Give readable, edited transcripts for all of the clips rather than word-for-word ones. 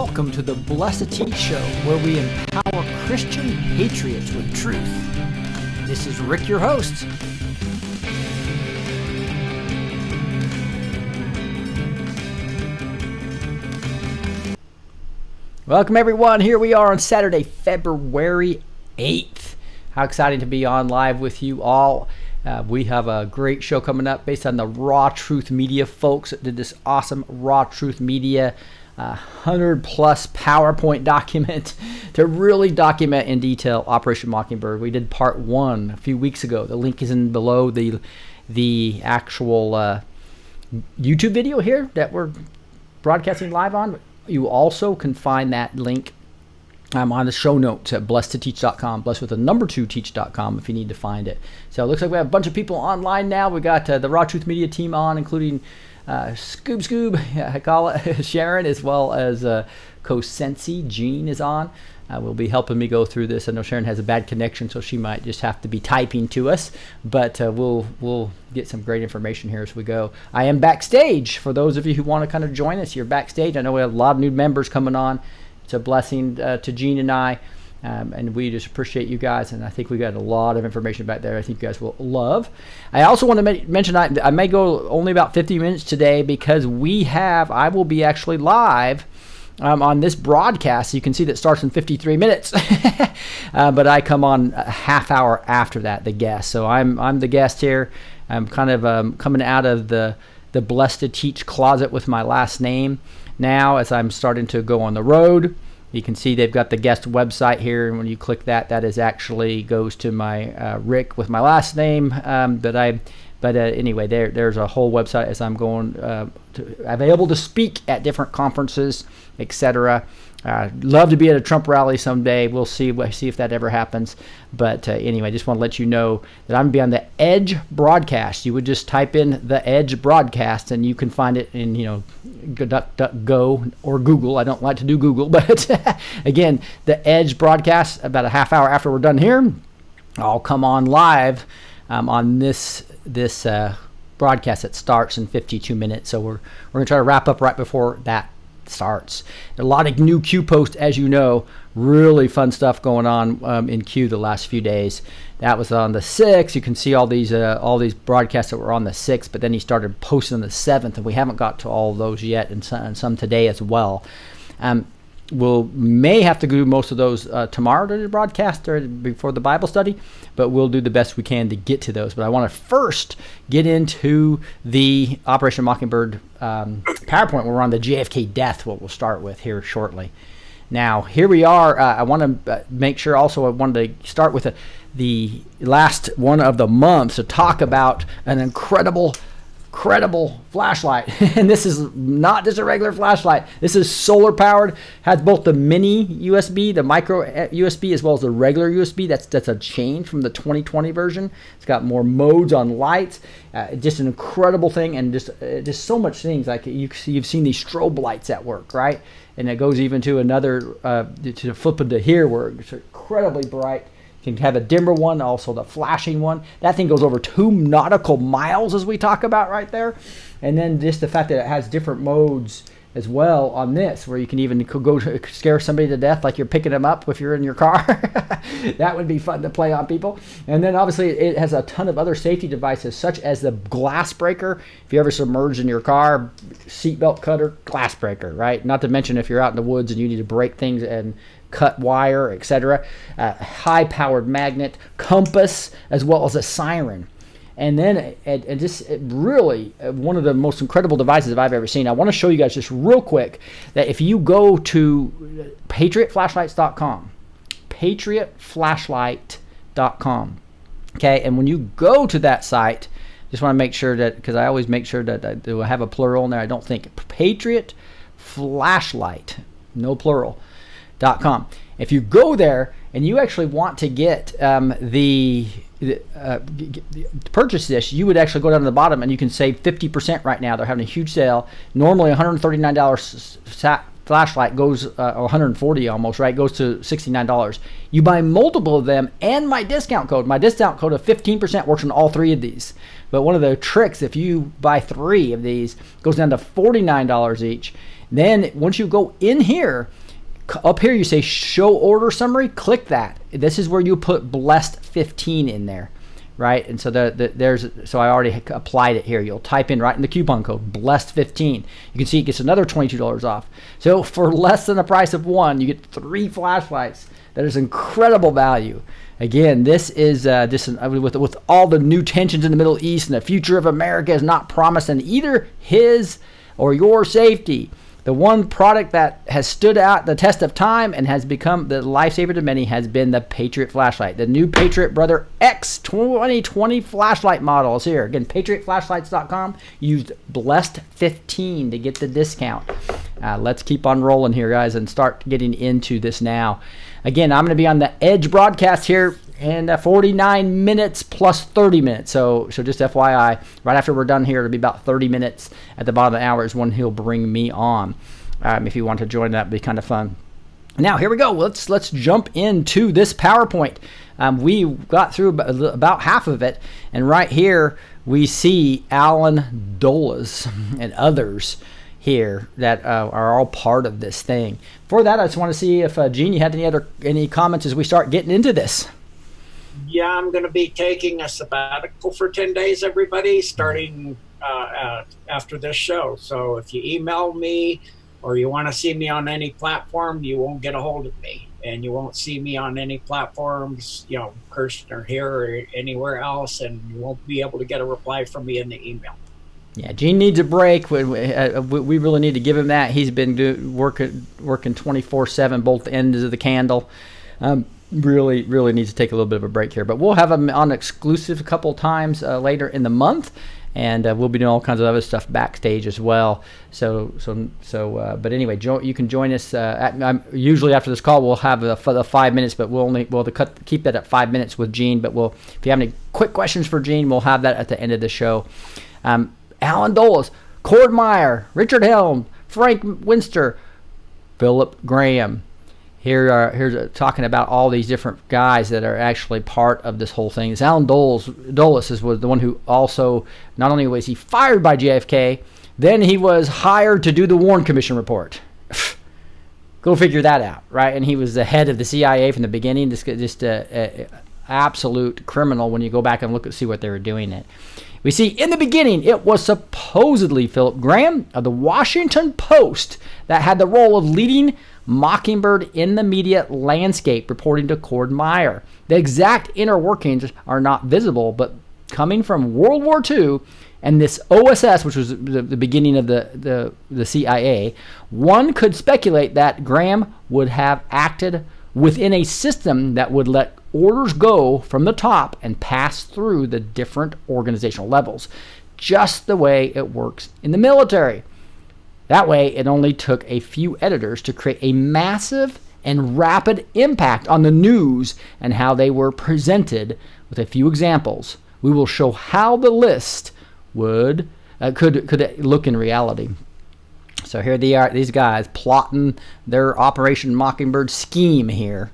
Welcome to the B2T show, where we empower Christian patriots with truth. This is Rick, your host. Welcome everyone. Here we are on Saturday, February 8th. How exciting to be on live with you all. We have a great show coming up based on the Raw Truth Media folks that did this awesome Raw Truth Media 100-plus PowerPoint document to really document in detail Operation Mockingbird. We did part one a few weeks ago. The link is in below the actual YouTube video here that we're broadcasting live on. You also can find that link on the show notes at blessed2teach.com, blessed with a number 2 teach.com if you need to find it. So it looks like we have a bunch of people online now. We got the Raw Truth Media team on, including Scoob, I call it, Sharon, as well as Cosensi, Jean is on. Will be helping me go through this. I know Sharon has a bad connection, so she might just have to be typing to us, but we'll get some great information here as we go. I am backstage. For those of you who want to kind of join us, you're backstage. I know we have a lot of new members coming on. It's a blessing to Jean and I, and we just appreciate you guys, and I think we got a lot of information back there I think you guys will love. I also want to mention I may go only about 50 minutes today because I will be actually live on this broadcast. You can see that starts in 53 minutes, but I come on a half hour after that, the guest. So I'm the guest here. I'm kind of coming out of the Blessed to Teach closet with my last name now as I'm starting to go on the road. You can see they've got the guest website here, and when you click that is actually goes to my Rick with my last name. But anyway, there's a whole website as I'm going available to speak at different conferences, etc. Love to be at a Trump rally someday. We'll see if that ever happens. But anyway, just want to let you know that I'm going to be on the Edge broadcast. You would just type in the Edge broadcast, and you can find it in DuckDuckGo or Google. I don't like to do Google, but again, the Edge broadcast. About a half hour after we're done here, I'll come on live on this broadcast that starts in 52 minutes. So we're going to try to wrap up right before that starts. A lot of new Q posts, as you know. Really fun stuff going on in Q the last few days. That was on the 6th. You can see all these broadcasts that were on the 6th, but then he started posting on the 7th, and we haven't got to all of those yet, and some today as well. May have to do most of those tomorrow to the broadcast or before the Bible study, but we'll do the best we can to get to those. But I want to first get into the Operation Mockingbird PowerPoint. We're on the JFK death, what we'll start with here shortly. Now, here we are. I want to make sure also I wanted to start with the last one of the month to talk about an incredible flashlight. And this is not just a regular flashlight. This is solar powered, has both the mini USB, the micro USB, as well as the regular USB. That's a change from the 2020 version. It's got more modes on lights. Just an incredible thing, and just so much things. Like you've seen these strobe lights at work, right? And it goes even to another to flip into here where it's incredibly bright. You can have a dimmer one, also the flashing one. That thing goes over 2 nautical miles, as we talk about right there. And then just the fact that it has different modes as well on this, where you can even go to scare somebody to death like you're picking them up if you're in your car. That would be fun to play on people. And then obviously it has a ton of other safety devices, such as the glass breaker. If you ever submerged in your car, seatbelt cutter, glass breaker, right? Not to mention if you're out in the woods and you need to break things and cut wire, etc. High-powered magnet, compass, as well as a siren. And then really one of the most incredible devices I've ever seen. I want to show you guys just real quick that if you go to patriotflashlights.com, patriotflashlight.com, okay, and when you go to that site, just want to make sure that, because I always make sure that I have a plural in there. I don't think Patriot Flashlight, no plural, .com. If you go there and you actually want to get purchase this, you would actually go down to the bottom and you can save 50% right now. They're having a huge sale. Normally $139 flashlight goes, 140 almost, right? Goes to $69. You buy multiple of them and my discount code. My discount code of 15% works on all 3 of these. But one of the tricks, if you buy 3 of these, goes down to $49 each. Then once you go in here, up here you say show order summary, click that. This is where you put blessed 15 in there, right? And so so I already applied it here. You'll type in right in the coupon code blessed 15. You can see it gets another $22 off. So for less than the price of one, you get 3 flashlights. That is incredible value. Again, this is with all the new tensions in the Middle East, and the future of America is not promising either his or your safety. The one product that has stood out the test of time and has become the lifesaver to many has been the Patriot flashlight. The new Patriot Brother X 2020 flashlight model is here. Again, patriotflashlights.com. Used blessed 15 to get the discount. Let's keep on rolling here, guys, and start getting into this now. Again, I'm going to be on the Edge broadcast here in 49 minutes plus 30 minutes. So just FYI, right after we're done here, it'll be about 30 minutes at the bottom of the hour is when he'll bring me on. If you want to join, that'd be kind of fun. Now, here we go. Let's jump into this PowerPoint. We got through about half of it, and right here we see Alan Dulles and others here that are all part of this thing. For that, I just want to see if Gene, you had any comments as we start getting into this. Yeah, I'm going to be taking a sabbatical for 10 days, everybody, starting after this show. So if you email me or you want to see me on any platform, you won't get a hold of me. And you won't see me on any platforms, Kirsten or here or anywhere else, and you won't be able to get a reply from me in the email. Yeah, Gene needs a break. We really need to give him that. He's been working 24/7, both ends of the candle. Really needs to take a little bit of a break here. But we'll have him on exclusive a couple times later in the month, and we'll be doing all kinds of other stuff backstage as well. But anyway, you can join us. Usually after this call, we'll have the 5 minutes, but we'll keep that at 5 minutes with Gene. But if you have any quick questions for Gene, we'll have that at the end of the show. Alan Dulles, Cord Meyer, Richard Helm, Frank Winster, Philip Graham. Here's talking about all these different guys that are actually part of this whole thing. Alan Dulles was the one who also, not only was he fired by JFK, then he was hired to do the Warren Commission report. Go figure that out, right? And he was the head of the CIA from the beginning. Just a absolute criminal when you go back and see what they were doing it. We see in the beginning, it was supposedly Philip Graham of the Washington Post that had the role of leading Mockingbird in the media landscape, reporting to Cord Meyer. The exact inner workings are not visible, but coming from World War II and this OSS, which was the beginning of the CIA, one could speculate that Graham would have acted within a system that would let orders go from the top and pass through the different organizational levels, just the way it works in the military. That way, it only took a few editors to create a massive and rapid impact on the news and how they were presented. With a few examples, we will show how the list could look in reality. So here they are, these guys plotting their Operation Mockingbird scheme here.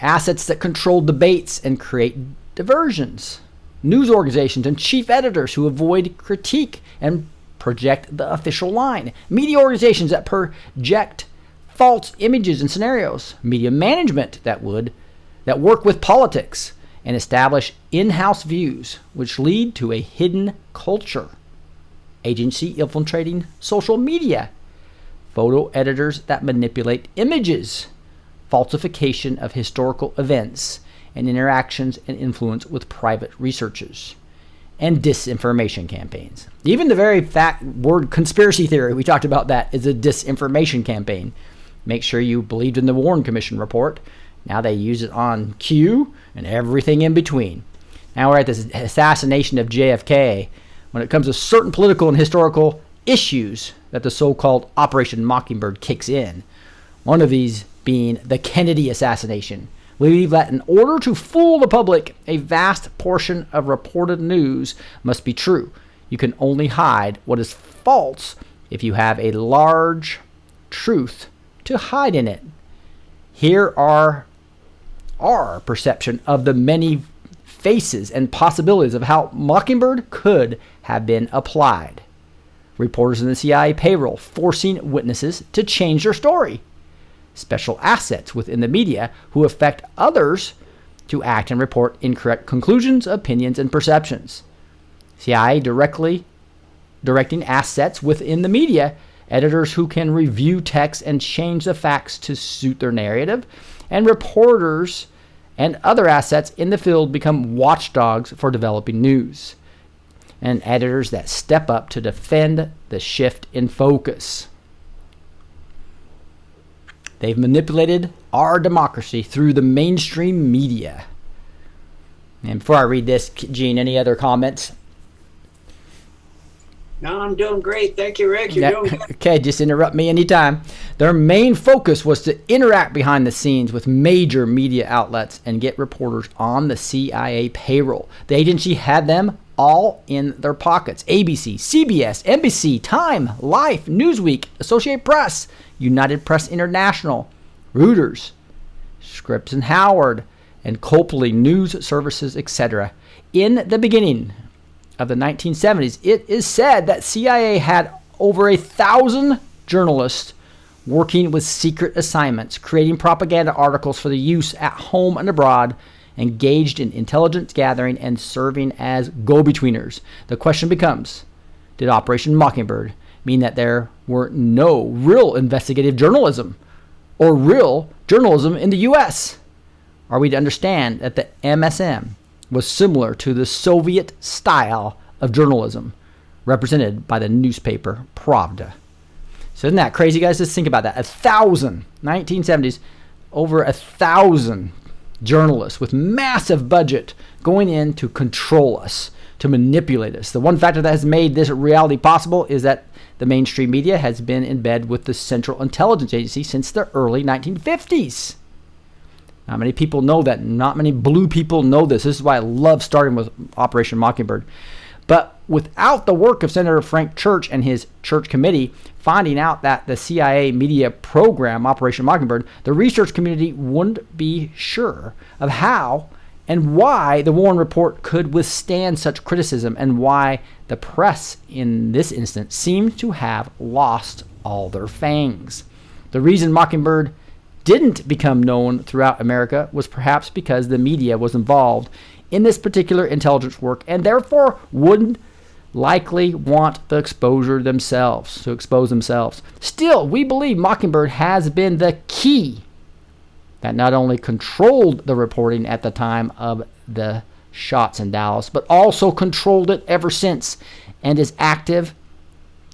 Assets that control debates and create diversions. News organizations and chief editors who avoid critique and project the official line. Media organizations that project false images and scenarios. Media management that work with politics and establish in-house views which lead to a hidden culture. Agency infiltrating social media. Photo editors that manipulate images. Falsification of historical events and interactions and influence with private researchers. And disinformation campaigns. Even the very word conspiracy theory, we talked about that, is a disinformation campaign. Make sure you believed in the Warren Commission report. Now they use it on Q and everything in between. Now we're at this assassination of JFK. When it comes to certain political and historical issues that the so-called Operation Mockingbird kicks in. One of these being the Kennedy assassination. We believe that in order to fool the public, a vast portion of reported news must be true. You can only hide what is false if you have a large truth to hide in it. Here are our perception of the many faces and possibilities of how Mockingbird could have been applied. Reporters in the CIA payroll forcing witnesses to change their story. Special assets within the media who affect others to act and report incorrect conclusions, opinions, and perceptions. CIA directing assets within the media, editors who can review text and change the facts to suit their narrative, and reporters and other assets in the field become watchdogs for developing news, and editors that step up to defend the shift in focus. They've manipulated our democracy through the mainstream media. And before I read this, Gene, any other comments? No, I'm doing great. Thank you, Rick. You're doing good. Okay, just interrupt me anytime. Their main focus was to interact behind the scenes with major media outlets and get reporters on the CIA payroll. The agency had them all in their pockets. ABC, CBS, NBC, Time, Life, Newsweek, Associated Press, United Press International, Reuters, Scripps and Howard, and Copley News Services, etc. In the beginning of the 1970s, it is said that CIA had over 1,000 journalists working with secret assignments, creating propaganda articles for the use at home and abroad, engaged in intelligence gathering and serving as go-betweeners. The question becomes, did Operation Mockingbird mean that there were no real investigative journalism or real journalism in the U.S.? Are we to understand that the MSM was similar to the Soviet style of journalism represented by the newspaper Pravda? So isn't that crazy, guys? Just think about that. 1,000, 1970s, over 1,000 journalists with massive budget going in to control us, to manipulate us. The one factor that has made this reality possible is that the mainstream media has been in bed with the Central Intelligence Agency since the early 1950s. Not many people know that. Not many blue people know this. This is why I love starting with Operation Mockingbird. But without the work of Senator Frank Church and his Church Committee finding out that the CIA media program, Operation Mockingbird, the research community wouldn't be sure of how and why the Warren Report could withstand such criticism, and why the press in this instance seemed to have lost all their fangs. The reason Mockingbird didn't become known throughout America was perhaps because the media was involved in this particular intelligence work and therefore wouldn't likely want the exposure themselves, to expose themselves. Still, we believe Mockingbird has been the key that not only controlled the reporting at the time of the shots in Dallas, but also controlled it ever since and is active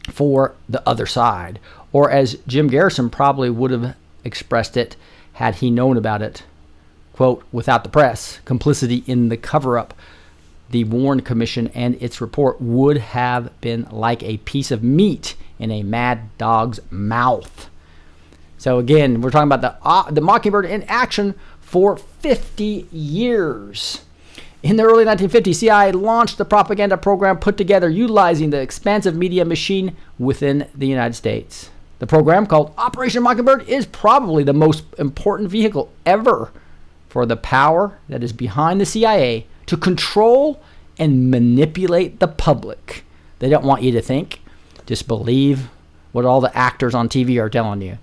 for the other side. Or as Jim Garrison probably would have expressed it had he known about it, quote, without the press, complicity in the cover-up, the Warren Commission and its report would have been like a piece of meat in a mad dog's mouth. So again, we're talking about the Mockingbird in action for 50 years. In the early 1950s, CIA launched the propaganda program put together utilizing the expansive media machine within the United States. The program, called Operation Mockingbird, is probably the most important vehicle ever for the power that is behind the CIA to control and manipulate the public. They don't want you to think. Just believe what all the actors on TV are telling you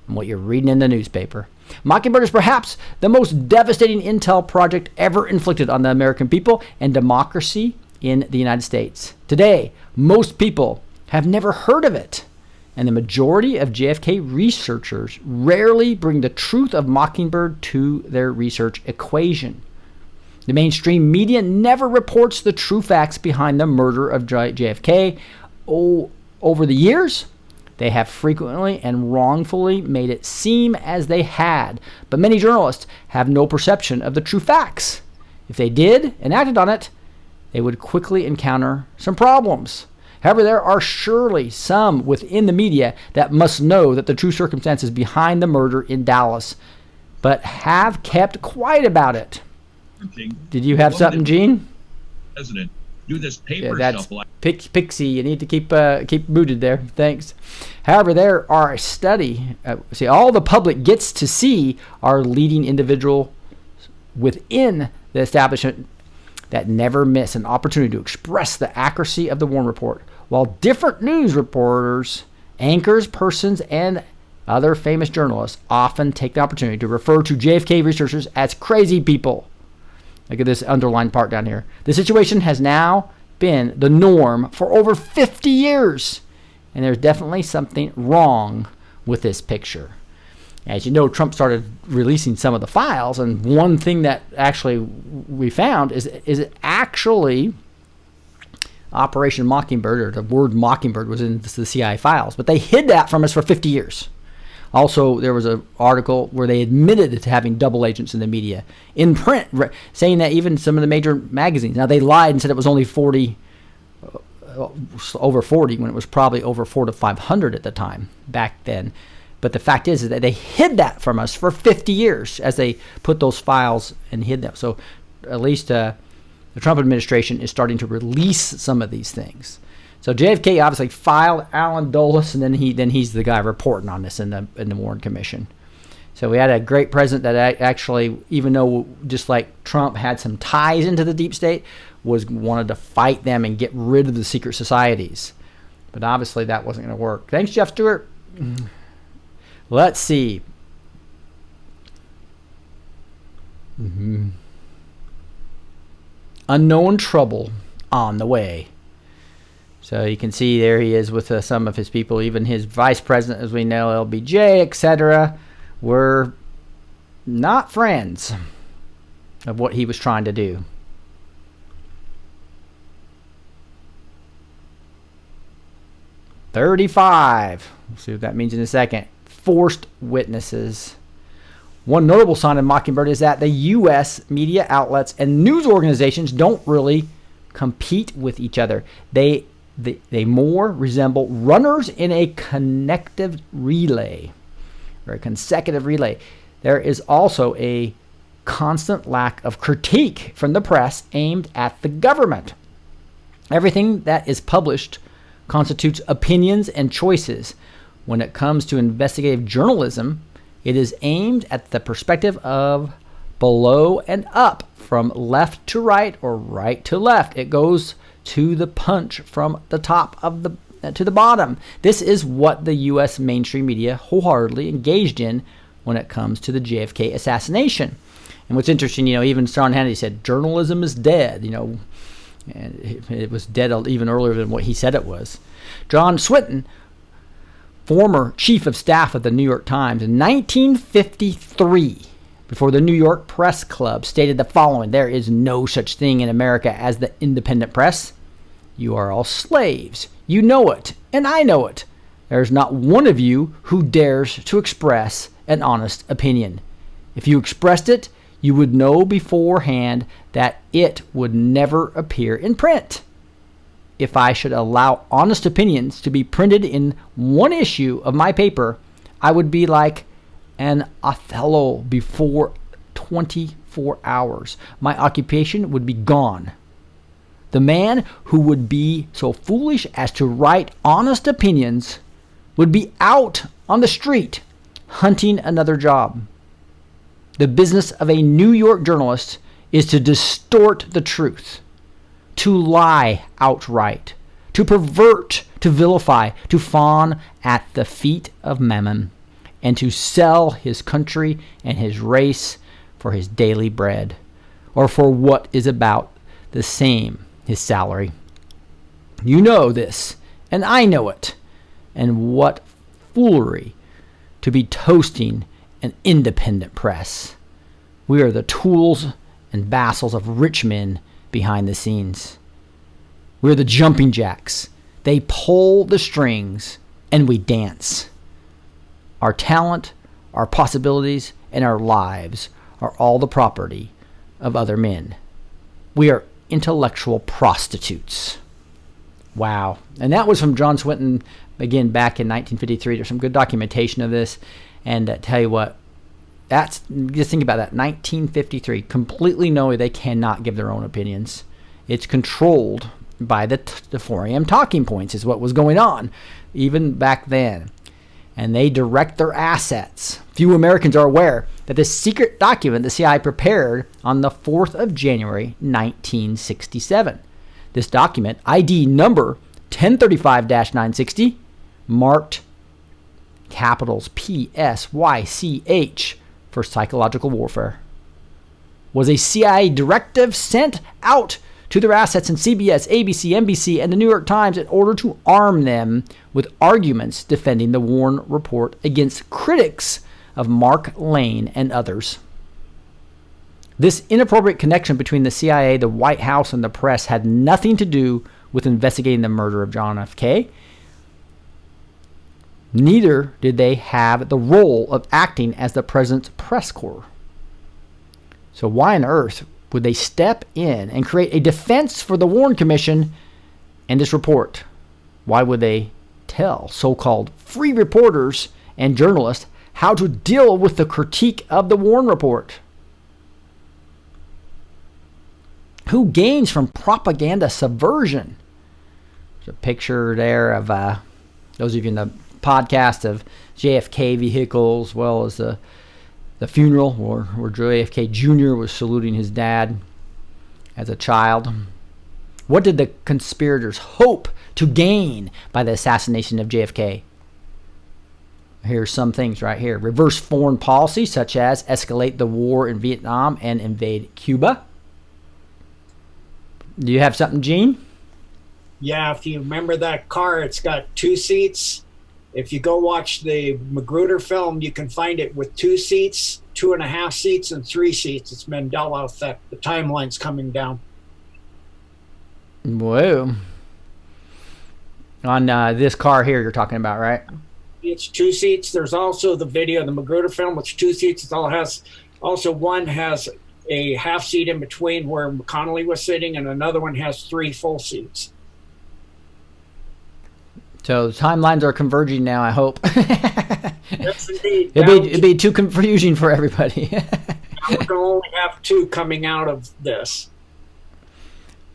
and what you're reading in the newspaper. Mockingbird is perhaps the most devastating intel project ever inflicted on the American people and democracy in the United States. Today, most people have never heard of it, and the majority of JFK researchers rarely bring the truth of Mockingbird to their research equation. The mainstream media never reports the true facts behind the murder of JFK. Over the years, they have frequently and wrongfully made it seem as they had, but many journalists have no perception of the true facts. If they did and acted on it, they would quickly encounter some problems. However, there are surely some within the media that must know that the true circumstances behind the murder in Dallas, but have kept quiet about it. King. Did you have something, Gene? President do this paper that's shuffle. Pixie. You need to keep booted there. Thanks. However, there are a study. All the public gets to see are leading individual within the establishment that never miss an opportunity to express the accuracy of the Warren Report, while different news reporters, anchors, persons, and other famous journalists often take the opportunity to refer to JFK researchers as crazy people. Look at this underlined part down here. The situation has now been the norm for over 50 years, and there's definitely something wrong with this picture. As you know, Trump started releasing some of the files, and one thing that actually we found is actually Operation Mockingbird, or the word Mockingbird was in the CIA files, but they hid that from us for 50 years. Also, there was an article where they admitted to having double agents in the media, in print, saying that even some of the major magazines. Now, they lied and said it was only over 40, when it was probably over 400 to 500 at the time, back then. But the fact is that they hid that from us for 50 years as they put those files and hid them. So at least the Trump administration is starting to release some of these things. So JFK obviously filed Alan Dulles, and then he's the guy reporting on this in the Warren Commission. So we had a great president that actually, even though just like Trump had some ties into the deep state, wanted to fight them and get rid of the secret societies. But obviously that wasn't going to work. Thanks, Jeff Stewart. Let's see. Unknown trouble on the way. So you can see there he is with some of his people, even his vice president, as we know, LBJ, etc., were not friends of what he was trying to do. "35. We'll see what that means in a second. Forced witnesses. One notable sign of Mockingbird is that the U.S. media outlets and news organizations don't really compete with each other. They more resemble runners in a connective relay, or a consecutive relay. There is also a constant lack of critique from the press aimed at the government. Everything that is published constitutes opinions and choices. When it comes to investigative journalism, it is aimed at the perspective of below and up, from left to right or right to left. It goes to the punch from the top of to the bottom. This is what the U.S. mainstream media wholeheartedly engaged in when it comes to the JFK assassination. And what's interesting, even Sean Hannity said journalism is dead. And it was dead even earlier than what he said it was. John Swinton, former chief of staff of the New York Times, in 1953, before the New York Press Club, stated the following: "There is no such thing in America as the independent press. You are all slaves. You know it, and I know it. There is not one of you who dares to express an honest opinion. If you expressed it, you would know beforehand that it would never appear in print. If I should allow honest opinions to be printed in one issue of my paper, I would be like an Othello before 24 hours. My occupation would be gone. The man who would be so foolish as to write honest opinions would be out on the street hunting another job. The business of a New York journalist is to distort the truth, to lie outright, to pervert, to vilify, to fawn at the feet of Mammon, and to sell his country and his race for his daily bread, or for what is about the same, his salary. You know this, and I know it. And what foolery to be toasting an independent press. We are the tools and vassals of rich men behind the scenes. We're the jumping jacks. They pull the strings, and we dance. Our talent, our possibilities, and our lives are all the property of other men. We are intellectual prostitutes." Wow. And that was from John Swinton, again, back in 1953. There's some good documentation of this. And tell you what, just think about that. 1953, completely knowing they cannot give their own opinions. It's controlled by the 4 a.m. talking points is what was going on even back then. And they direct their assets. Few Americans are aware that this secret document the CIA prepared on the 4th of January, 1967. This document, ID number 1035-960, marked capitals PSYCH for psychological warfare, was a CIA directive sent out to their assets in CBS, ABC, NBC, and the New York Times in order to arm them with arguments defending the Warren Report against critics of Mark Lane and others. This inappropriate connection between the CIA, the White House, and the press had nothing to do with investigating the murder of John F. Kennedy. Neither did they have the role of acting as the president's press corps. So why on earth would they step in and create a defense for the Warren Commission and this report? Why would they tell so-called free reporters and journalists how to deal with the critique of the Warren Report? Who gains from propaganda subversion? There's a picture there of those of you in the podcast of JFK vehicles, as well as the funeral where JFK Jr. was saluting his dad as a child. What did the conspirators hope to gain by the assassination of JFK? Here's some things right here. Reverse foreign policy, such as escalate the war in Vietnam and invade Cuba. Do you have something, Gene? Yeah, if you remember that car, it's got 2 seats. If you go watch the Magruder film, you can find it with 2 seats, 2.5 seats, and 3 seats. It's Mandela effect. The timeline's coming down. Whoa. On this car here you're talking about, right? It's 2 seats. There's also the video of the Magruder film, which 2 seats. It all has, also one has a half seat in between where McConnelly was sitting, and another one has 3 full seats. So the timelines are converging now, I hope. Yes, indeed. It'd be too confusing for everybody. We're going to only have 2 coming out of this.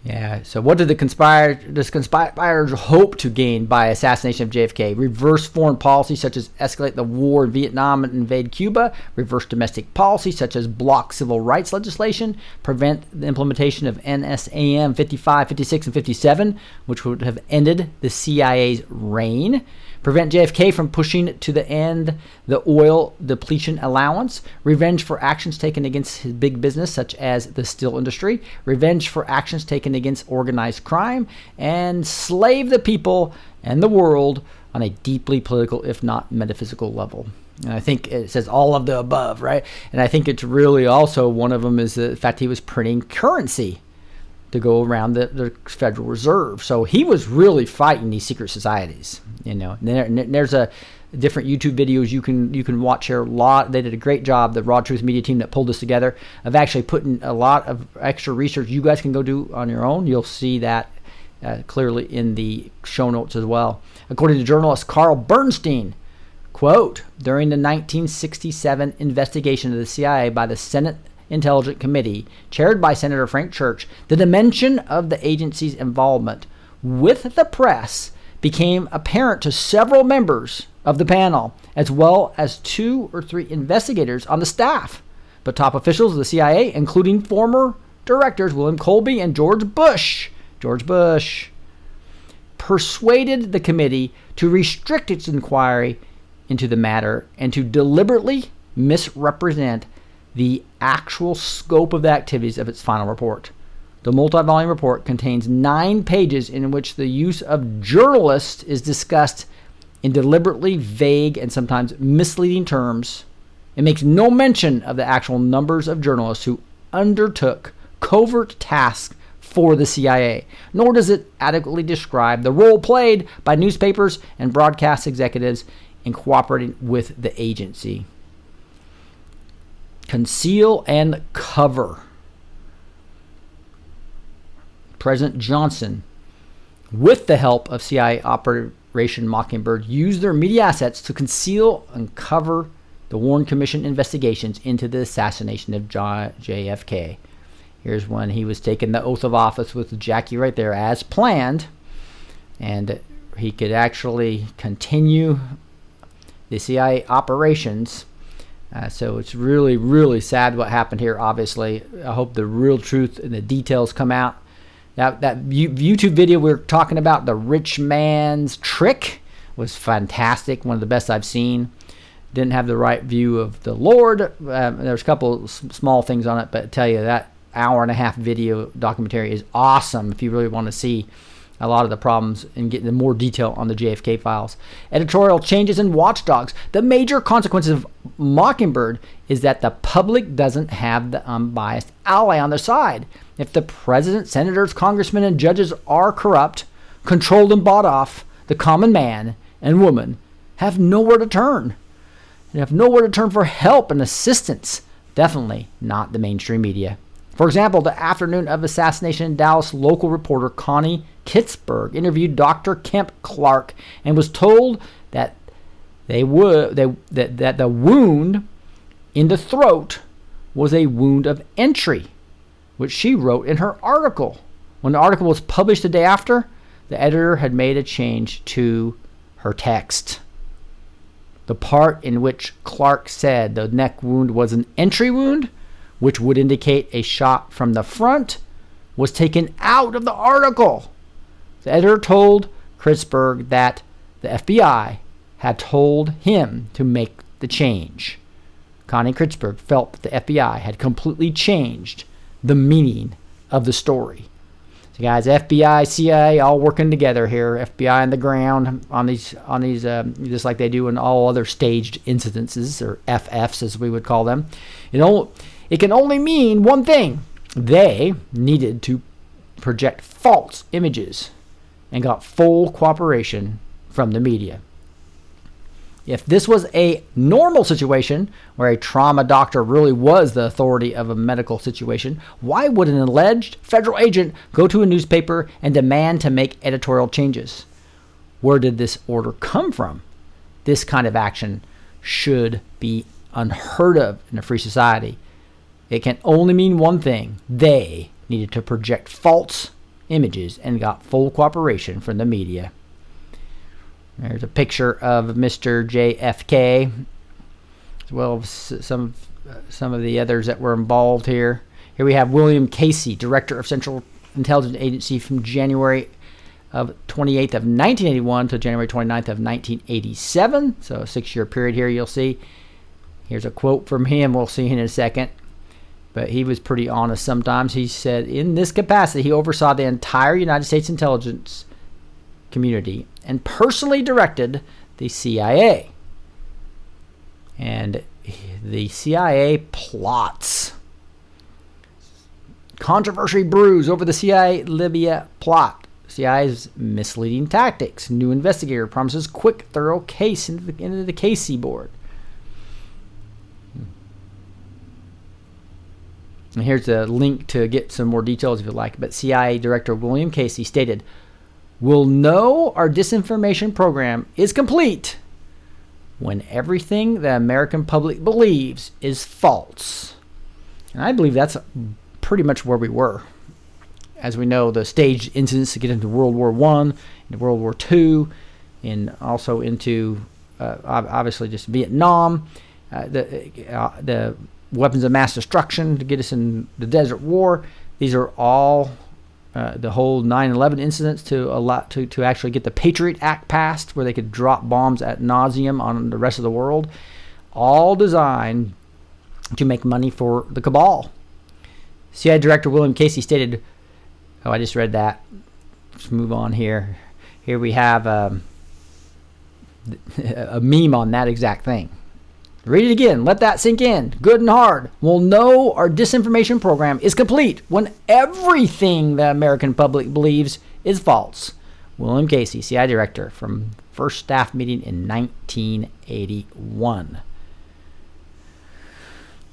Yeah, so what did the conspirators hope to gain by assassination of JFK? Reverse foreign policy, such as escalate the war in Vietnam and invade Cuba. Reverse domestic policy, such as block civil rights legislation. Prevent the implementation of NSAM 55, 56, and 57, which would have ended the CIA's reign. Prevent JFK from pushing to the end the oil depletion allowance. Revenge for actions taken against his big business, such as the steel industry. Revenge for actions taken against organized crime. And slave the people and the world on a deeply political, if not metaphysical level. And I think it says all of the above, right? And I think it's really also one of them is the fact he was printing currency to go around the Federal Reserve. So he was really fighting these secret societies, you know. And there's a different YouTube videos you can watch here. They did a great job, the Raw Truth Media team that pulled this together, of actually putting a lot of extra research you guys can go do on your own. You'll see that clearly in the show notes as well. According to journalist Carl Bernstein, quote, during the 1967 investigation of the CIA by the Senate Intelligence Committee, chaired by Senator Frank Church, the dimension of the agency's involvement with the press became apparent to several members of the panel, as well as 2 or 3 investigators on the staff. But top officials of the CIA, including former directors William Colby and George Bush, persuaded the committee to restrict its inquiry into the matter and to deliberately misrepresent the actual scope of the activities of its final report. The multi-volume report contains 9 pages in which the use of journalists is discussed in deliberately vague and sometimes misleading terms. It makes no mention of the actual numbers of journalists who undertook covert tasks for the CIA, nor does it adequately describe the role played by newspapers and broadcast executives in cooperating with the agency. Conceal and cover. President Johnson, with the help of CIA Operation Mockingbird, used their media assets to conceal and cover the Warren Commission investigations into the assassination of JFK. Here's when he was taking the oath of office with Jackie right there as planned. And he could actually continue the CIA operations. So it's really, really sad what happened here, obviously. I hope the real truth and the details come out. That YouTube video we were talking about, the rich man's trick, was fantastic. One of the best I've seen. Didn't have the right view of the Lord. There's a couple small things on it, but I tell you, that hour-and-a-half video documentary is awesome if you really want to see a lot of the problems and get into more detail on the JFK files. Editorial changes in watchdogs. The major consequences of Mockingbird is that the public doesn't have the unbiased ally on their side. If the president, senators, congressmen, and judges are corrupt, controlled, and bought off, the common man and woman have nowhere to turn. They have nowhere to turn for help and assistance. Definitely not the mainstream media. For example, the afternoon of assassination in Dallas, local reporter Connie Kitzberg interviewed Dr. Kemp Clark and was told that the wound in the throat was a wound of entry, which she wrote in her article. When the article was published the day after, the editor had made a change to her text. The part in which Clark said the neck wound was an entry wound, which would indicate a shot from the front, was taken out of the article. The editor told Kritzberg that the FBI had told him to make the change. Connie Kritzberg felt that the FBI had completely changed the meaning of the story. So guys, FBI, CIA, all working together here. FBI on the ground on these, just like they do in all other staged incidences, or FFs as we would call them. It can only mean one thing. They needed to project false images and got full cooperation from the media. If this was a normal situation where a trauma doctor really was the authority of a medical situation, why would an alleged federal agent go to a newspaper and demand to make editorial changes? Where did this order come from? This kind of action should be unheard of in a free society. It can only mean one thing. They needed to project false images and got full cooperation from the media. There's a picture of Mr. JFK, as well as some of the others that were involved here. Here we have William Casey, Director of Central Intelligence Agency from January of 28th of 1981 to January 29th of 1987. So a 6-year period here you'll see. Here's a quote from him. We'll see in a second. But he was pretty honest sometimes. He said, in this capacity, he oversaw the entire United States intelligence community and personally directed the CIA. And the CIA plots. Controversy brews over the CIA-Libya plot. CIA's misleading tactics. New investigator promises quick, thorough case into the Casey board. And here's a link to get some more details if you like. But CIA Director William Casey stated, "We'll know our disinformation program is complete when everything the American public believes is false." And I believe that's pretty much where we were. As we know, the staged incidents to get into World War I, into World War II, and also into, obviously, just Vietnam, the weapons of mass destruction to get us in the Desert War. These are all the whole 9/11 incidents to actually get the Patriot Act passed, where they could drop bombs ad nauseum on the rest of the world, all designed to make money for the cabal. CIA Director William Casey stated, oh, I just read that. Let's move on here. Here we have a meme on that exact thing. Read it again. Let that sink in. Good and hard. We'll know our disinformation program is complete when everything the American public believes is false. William Casey, CIA Director, from first staff meeting in 1981.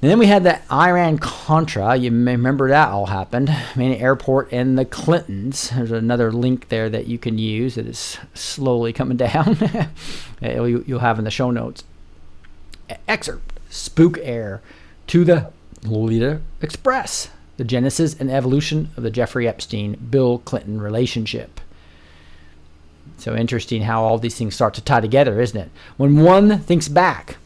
And then we had the Iran-Contra. You may remember that all happened. Main Airport and the Clintons. There's another link there that you can use that is slowly coming down. You'll have in the show notes. Excerpt, Spook Air to the Lolita Express. the genesis and evolution of the Jeffrey Epstein-Bill Clinton relationship. So interesting how all these things start to tie together, isn't it? When one thinks back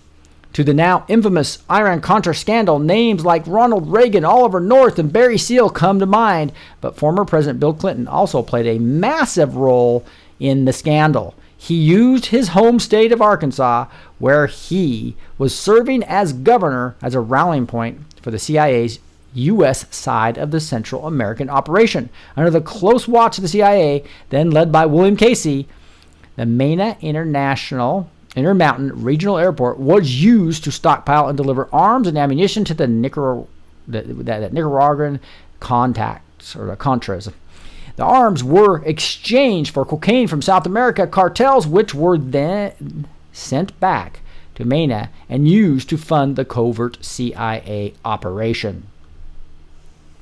to the now infamous Iran-Contra scandal, names like Ronald Reagan, Oliver North, and Barry Seal come to mind, but former President Bill Clinton also played a massive role in the scandal. He used his home state of Arkansas, where he was serving as governor, as a rallying point for the CIA's U.S. side of the Central American operation. Under the close watch of the CIA, then led by William Casey, the Mena Intermountain Regional Airport was used to stockpile and deliver arms and ammunition to the Nicaraguan contacts, or the Contras. The arms were exchanged for cocaine from South America cartels, which were then sent back to Mena and used to fund the covert CIA operation.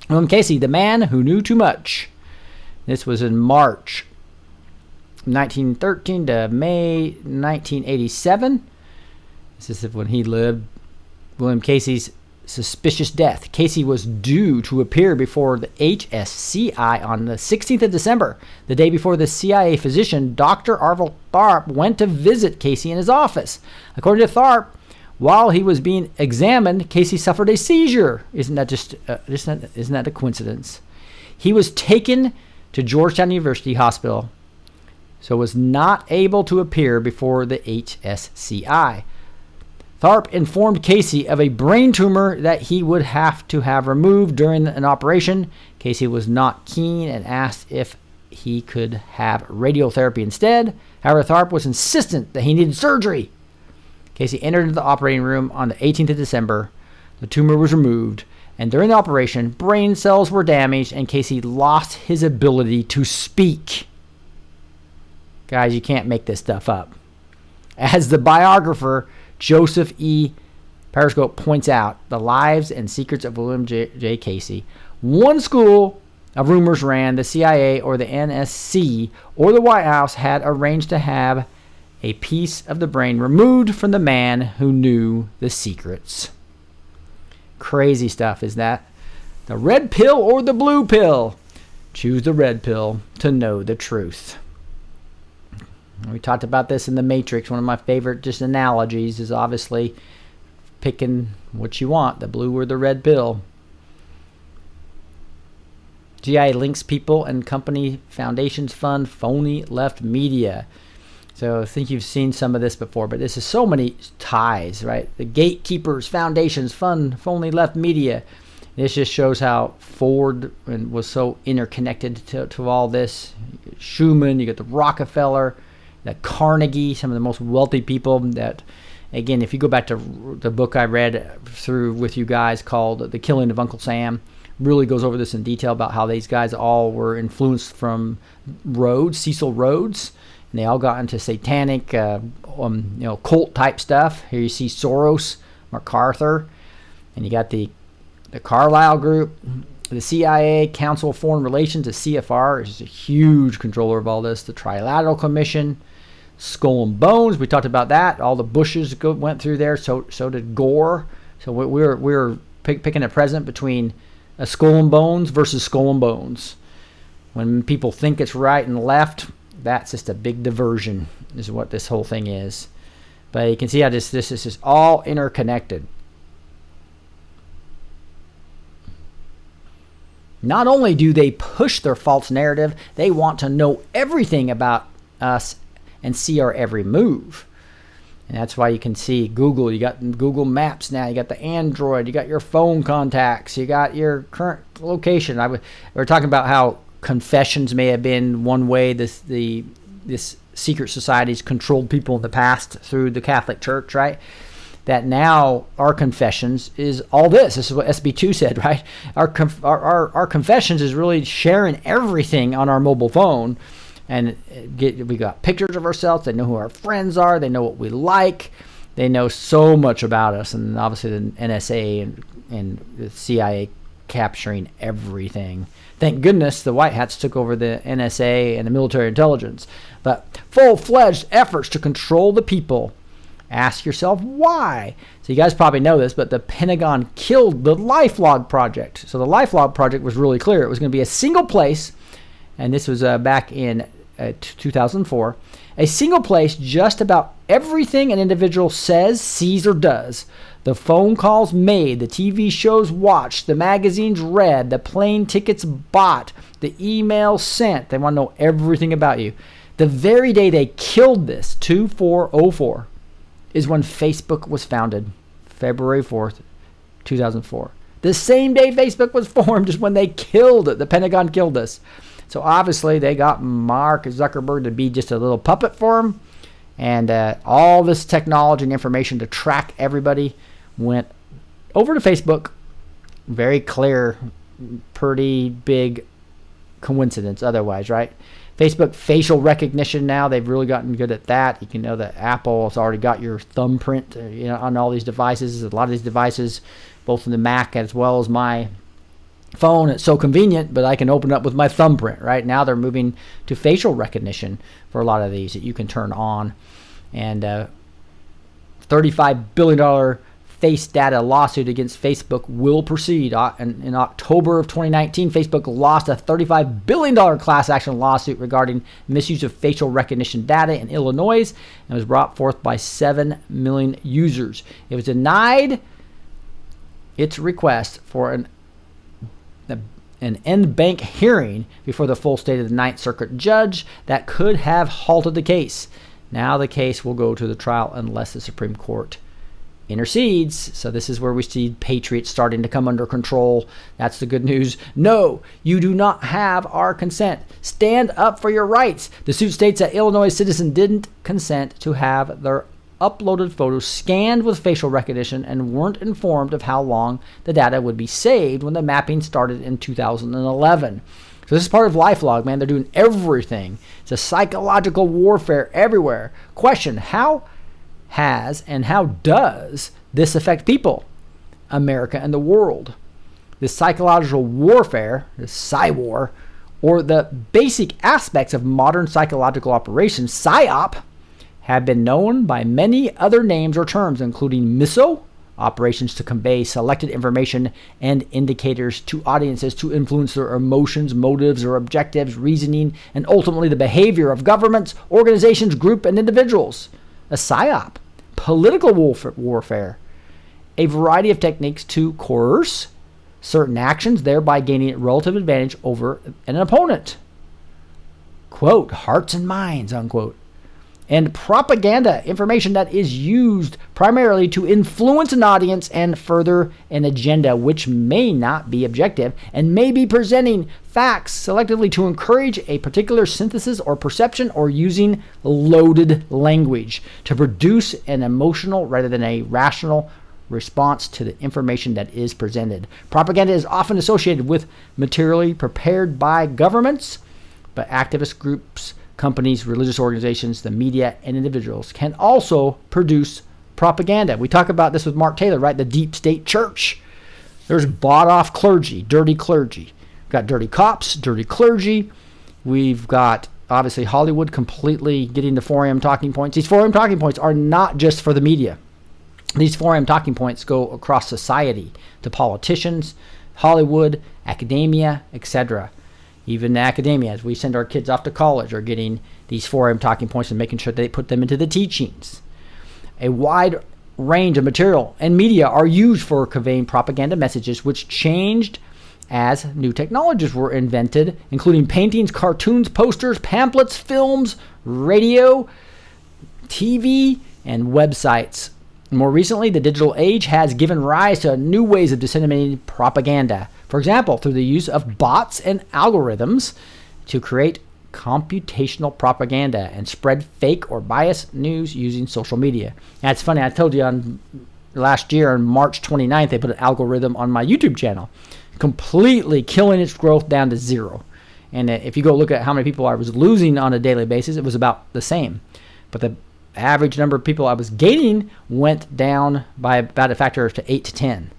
William Casey, the man who knew too much. This was in March 1913 to May 1987. This is when he lived. William Casey's suspicious death. Casey was due to appear before the HSCI on the 16th of December, the day before the CIA physician Dr. Arvil Tharp went to visit Casey in his office. According to Tharp, while he was being examined, Casey suffered a seizure. Isn't that a coincidence? He was taken to Georgetown University Hospital, so was not able to appear before the HSCI. Tharp informed Casey of a brain tumor that he would have to have removed during an operation. Casey was not keen and asked if he could have radiotherapy instead. However, Tharp was insistent that he needed surgery. Casey entered into the operating room on the 18th of December. The tumor was removed, and during the operation, brain cells were damaged, and Casey lost his ability to speak. Guys, you can't make this stuff up. As the biographer Joseph E. Periscope points out, the lives and secrets of William J. Casey. One school of rumors ran the CIA or the NSC or the White House had arranged to have a piece of the brain removed from the man who knew the secrets. Crazy stuff, is that? The red pill or the blue pill? Choose the red pill to know the truth. We talked about this in The Matrix. One of my favorite just analogies is obviously picking what you want, the blue or the red pill. GI links people and company foundations fund phony left media. So I think you've seen some of this before, but this is so many ties, right? The gatekeepers, foundations, fund phony left media. This just shows how Ford was so interconnected to all this. Schumann, you got the Rockefeller, the Carnegie, some of the most wealthy people that, again, if you go back to the book I read through with you guys called The Killing of Uncle Sam, really goes over this in detail about how these guys all were influenced from Rhodes, Cecil Rhodes, and they all got into satanic, cult type stuff. Here you see Soros, MacArthur, and you got the Carlyle Group, the CIA, Council of Foreign Relations, the CFR is a huge controller of all this, the Trilateral Commission, Skull and Bones, we talked about that. All the Bushes went through there, so did Gore. So we're picking a president between a Skull and Bones versus Skull and Bones. When people think it's right and left, that's just a big diversion, is what this whole thing is. But you can see how this is just all interconnected. Not only do they push their false narrative, they want to know everything about us and see our every move. And that's why you can see Google. You got Google Maps now. You got the Android. You got your phone contacts. You got your current location. We're talking about how confessions may have been one way this secret societies controlled people in the past through the Catholic Church, right? That now our confessions is all this. This is what SB2 said, right? Our confessions is really sharing everything on our mobile phone. And we got pictures of ourselves. They know who our friends are. They know what we like. They know so much about us. And obviously the NSA and the CIA capturing everything. Thank goodness the White Hats took over the NSA and the military intelligence. But full-fledged efforts to control the people Ask yourself why. So you guys probably know this, but the Pentagon killed the LifeLog project. So the LifeLog project was really clear. It was going to be a single place, and this was back in 2004, a single place just about everything an individual says, sees, or does. The phone calls made, the TV shows watched, the magazines read, the plane tickets bought, the emails sent. They want to know everything about you. The very day they killed this, 2404, is when Facebook was founded, February 4th, 2004. The same day Facebook was formed is when they killed it. The Pentagon killed this. So obviously they got Mark Zuckerberg to be just a little puppet for them. And all this technology and information to track everybody went over to Facebook. Very clear, pretty big coincidence otherwise, right? Facebook facial recognition now, they've really gotten good at that. You can know that Apple has already got your thumbprint on all these devices. A lot of these devices, both in the Mac as well as my phone, it's so convenient, but I can open up with my thumbprint. Right now they're moving to facial recognition for a lot of these that you can turn on. And $35 billion face data lawsuit against Facebook will proceed. In October of 2019, Facebook lost a $35 billion class action lawsuit regarding misuse of facial recognition data in Illinois, and was brought forth by 7 million users. It was denied its request for an en banc hearing before the full state of the Ninth Circuit judge that could have halted the case. Now the case will go to the trial unless the Supreme Court intercedes. So this is where we see patriots starting to come under control. That's the good news. No, you do not have our consent. Stand up for your rights. The suit states that Illinois citizen didn't consent to have their uploaded photos scanned with facial recognition and weren't informed of how long the data would be saved when the mapping started in 2011. So this is part of LifeLog, man. They're doing everything. It's a psychological warfare everywhere. Question, how has and how does this affect people, America, and the world? This psychological warfare, this psy-war, or the basic aspects of modern psychological operations, PSYOP, have been known by many other names or terms, including MISO, operations to convey selected information and indicators to audiences to influence their emotions, motives, or objectives, reasoning, and ultimately the behavior of governments, organizations, groups, and individuals. A PSYOP, political warfare, a variety of techniques to coerce certain actions, thereby gaining a relative advantage over an opponent. Quote, hearts and minds, unquote. And propaganda, information that is used primarily to influence an audience and further an agenda which may not be objective and may be presenting facts selectively to encourage a particular synthesis or perception, or using loaded language to produce an emotional rather than a rational response to the information that is presented. Propaganda is often associated with materially prepared by governments, but activist groups, companies, religious organizations, the media, and individuals can also produce propaganda. We talk about this with Mark Taylor, right? The deep state church. There's bought off clergy, dirty clergy. We've got dirty cops, dirty clergy. We've got obviously Hollywood completely getting the 4am talking points. These 4am talking points are not just for the media. These 4am talking points go across society to politicians, Hollywood, academia, etc. Even academia, as we send our kids off to college, are getting these 4am talking points and making sure they put them into the teachings. A wide range of material and media are used for conveying propaganda messages, which changed as new technologies were invented, including paintings, cartoons, posters, pamphlets, films, radio, TV, and websites. More recently, the digital age has given rise to new ways of disseminating propaganda. For example, through the use of bots and algorithms to create computational propaganda and spread fake or biased news using social media. Now, it's funny, I told you on last year on March 29th, they put an algorithm on my YouTube channel, completely killing its growth down to zero. And if you go look at how many people I was losing on a daily basis, it was about the same. But the average number of people I was gaining went down by about a factor of 8 to 10.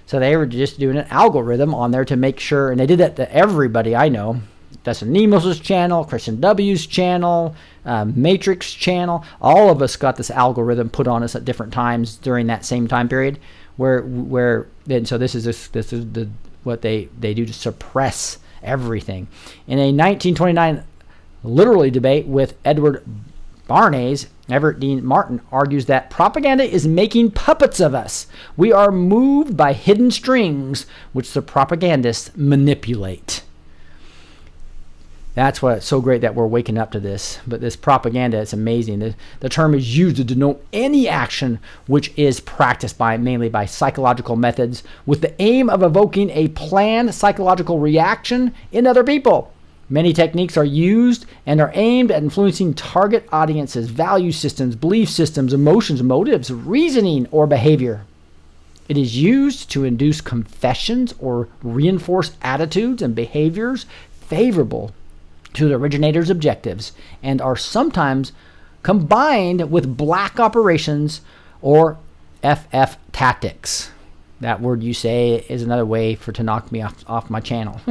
So they were just doing an algorithm on there to make sure, and they did that to everybody I know, Dustin Nemos's channel, Christian W's channel, Matrix channel. All of us got this algorithm put on us at different times during that same time period. And so this is what they do to suppress everything. In a 1929 literary debate with Edward Bernays, Everett Dean Martin argues that propaganda is making puppets of us. We are moved by hidden strings which the propagandists manipulate. That's what's so great that we're waking up to this. But this propaganda is amazing. The term is used to denote any action which is practiced mainly by psychological methods with the aim of evoking a planned psychological reaction in other people. Many techniques are used and are aimed at influencing target audiences, value systems, belief systems, emotions, motives, reasoning, or behavior. It is used to induce confessions or reinforce attitudes and behaviors favorable to the originator's objectives and are sometimes combined with black operations or FF tactics. That word you say is another way to knock me off my channel.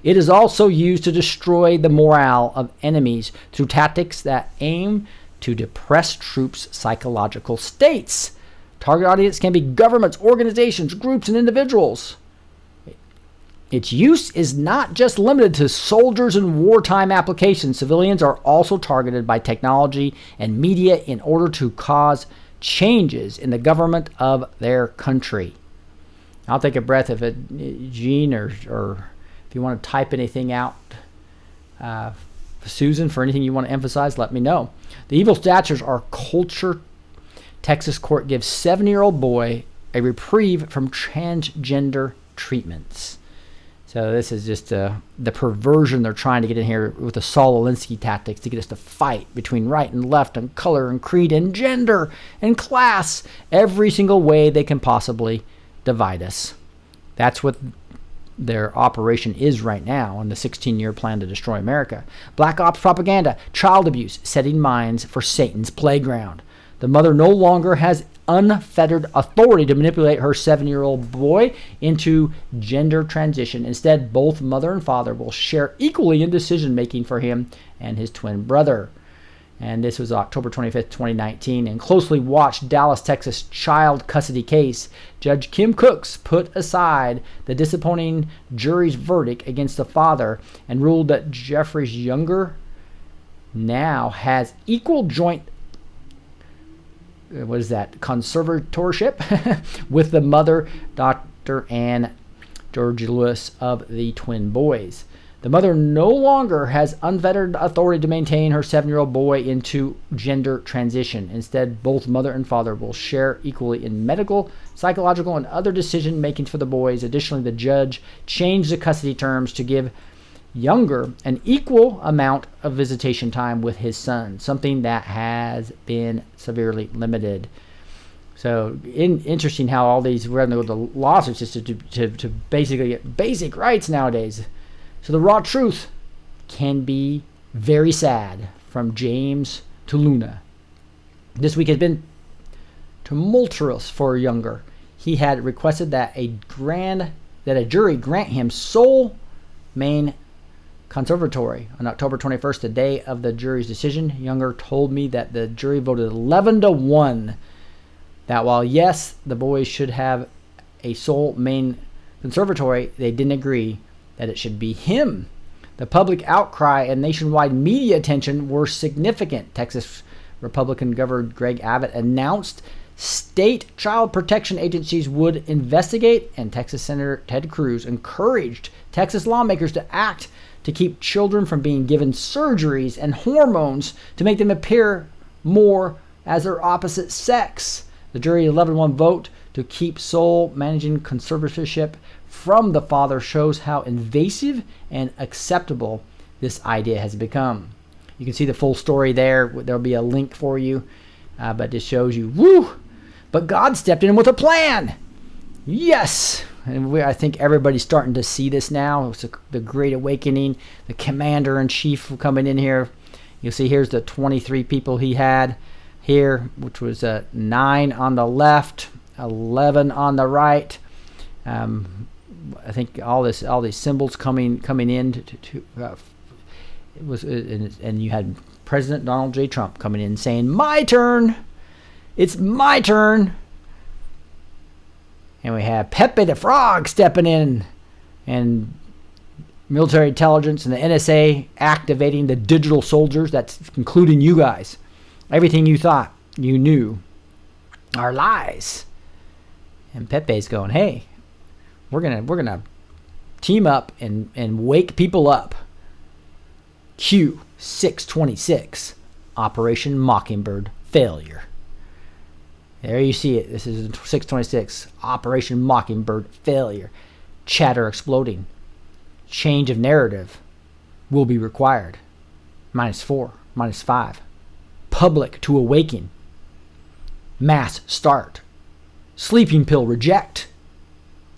It is also used to destroy the morale of enemies through tactics that aim to depress troops' psychological states. Target audience can be governments, organizations, groups, and individuals. Its use is not just limited to soldiers and wartime applications. Civilians are also targeted by technology and media in order to cause changes in the government of their country. I'll take a breath if Gene or if you want to type anything out, Susan, for anything you want to emphasize, let me know. The evil statutes are culture. Texas court gives 7-year-old boy a reprieve from transgender treatments. So this is just the perversion they're trying to get in here with the Saul Alinsky tactics to get us to fight between right and left and color and creed and gender and class, every single way they can possibly divide us. That's what their operation is right now on the 16-year plan to destroy America. Black ops propaganda, child abuse, setting minds for Satan's playground. The mother no longer has unfettered authority to manipulate her 7-year-old boy into gender transition. Instead, both mother and father will share equally in decision-making for him and his twin brother. And this was October 25th, 2019. In closely watched Dallas, Texas child custody case, Judge Kim Cooks put aside the disappointing jury's verdict against the father and ruled that Jeffrey's younger now has equal joint conservatorship with the mother, Dr. Ann George-Lewis, of the twin boys. The mother no longer has unfettered authority to maintain her 7-year-old boy into gender transition. Instead, both mother and father will share equally in medical, psychological, and other decision making for the boys. Additionally, the judge changed the custody terms to give younger an equal amount of visitation time with his son, something that has been severely limited. So interesting how all these, we're going to go to lawsuits just to basically get basic rights nowadays. So the raw truth can be very sad. From James to Luna. This week has been tumultuous for Younger. He had requested that a jury grant him sole main conservatory. On October 21st, the day of the jury's decision, Younger told me that the jury voted 11-1 that while yes, the boys should have a sole main conservatory, they didn't agree that it should be him. The public outcry and nationwide media attention were significant. Texas Republican Governor Greg Abbott announced state child protection agencies would investigate, and Texas Senator Ted Cruz encouraged Texas lawmakers to act to keep children from being given surgeries and hormones to make them appear more as their opposite sex. The jury 11-1 vote to keep sole managing conservatorship from the father shows how invasive and acceptable this idea has become. You can see the full story there. There'll be a link for you, but it shows you, woo! But God stepped in with a plan. Yes! And I think everybody's starting to see this now. It's the Great Awakening. The Commander-in-Chief coming in here. You'll see here's the 23 people he had here, which was 9 on the left, 11 on the right. I think all these symbols coming in to it was, and you had President Donald J. Trump coming in saying, "My turn, it's my turn," and we had Pepe the Frog stepping in, and military intelligence and the NSA activating the digital soldiers. That's including you guys. Everything you thought you knew are lies. And Pepe's going, "Hey, we're gonna team up and wake people up." Q 626, Operation Mockingbird failure. There you see it. This is 626, Operation Mockingbird failure. Chatter exploding. Change of narrative will be required. -4, -5. Public to awaken. Mass start. Sleeping pill reject.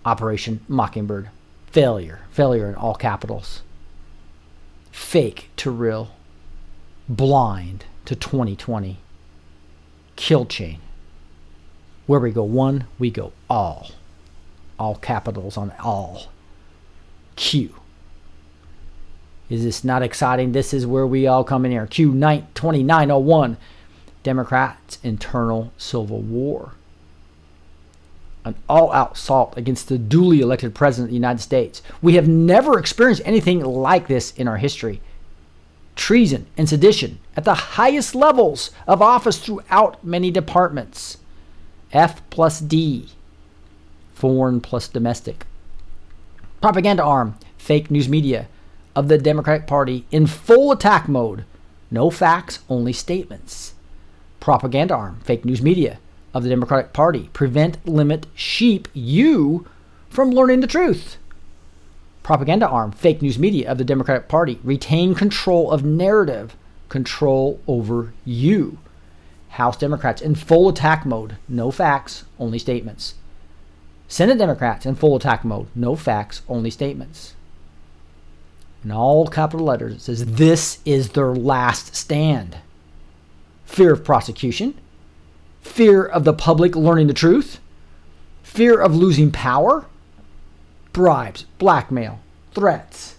Operation Mockingbird failure. Failure in all capitals. Fake to real. Blind to 2020. Kill chain. Where we go one, we go all. All capitals on all. Q. Is this not exciting? This is where we all come in here. Q 2901. Democrats' internal civil war. An all-out assault against the duly elected president of the United States. We have never experienced anything like this in our history. Treason and sedition at the highest levels of office throughout many departments. F plus D. Foreign plus domestic. Propaganda arm, fake news media of the Democratic Party in full attack mode. No facts, only statements. Propaganda arm, fake news media of the Democratic Party. Prevent, limit, sheep you from learning the truth. Propaganda arm, fake news media of the Democratic Party. Retain control of narrative, control over you. House Democrats in full attack mode. No facts, only statements. Senate Democrats in full attack mode. No facts, only statements. In all capital letters, it says this is their last stand. Fear of prosecution. Fear of the public learning the truth. Fear of losing power. Bribes, blackmail, threats,